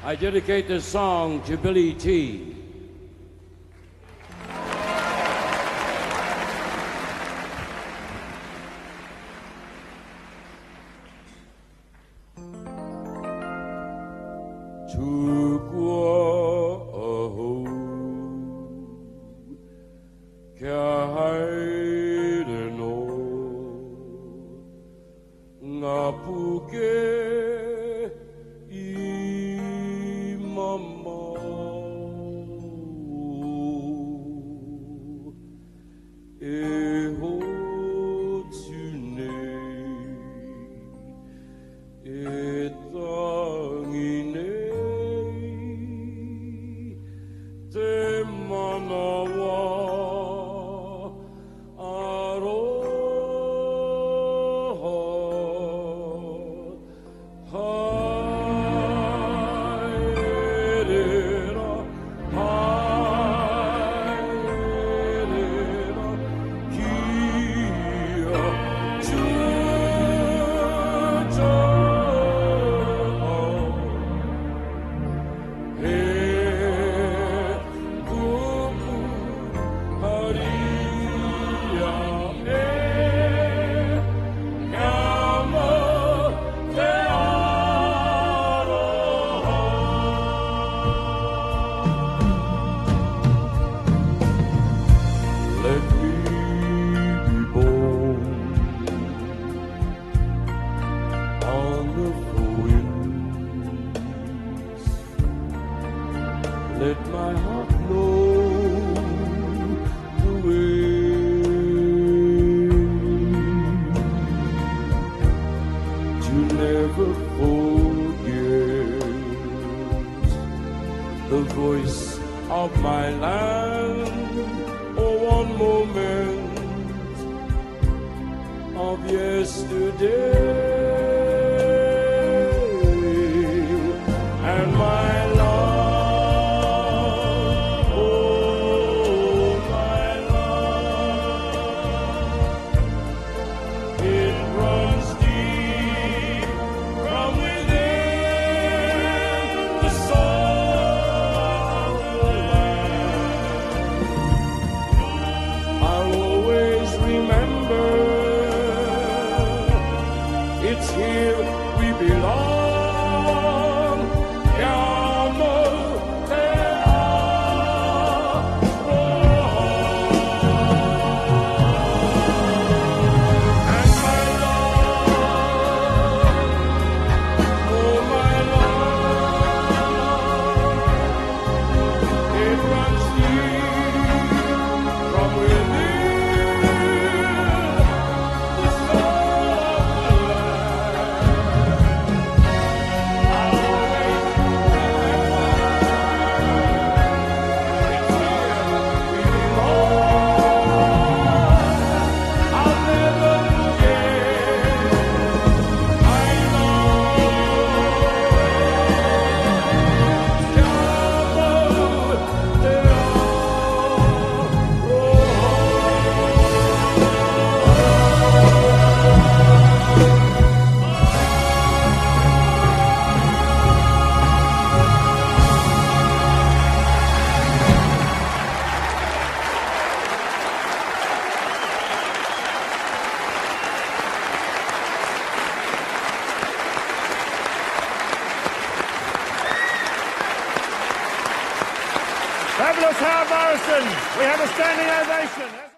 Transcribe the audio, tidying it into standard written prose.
I dedicate this song to Billy T. Tukua Ahau, kia haere no, ngā puke I mamau, e hotu nei, e tangi nei, te manawa aroha, haerera, haerera, kia tutau, he kupu haria e kama te aroha. Let me be born on the winds. Let my heart know the way to never forget the voice of my land. Oh, one moment of yesterday, and my love, oh my love, it runs deep from within the soul of the land. I'll always remember, it's here we belong. Yamo te aroha. And my love, oh my love, it runs deep from within the soul of the land. I'll always Fabulous Howard Morrison. We have a standing ovation.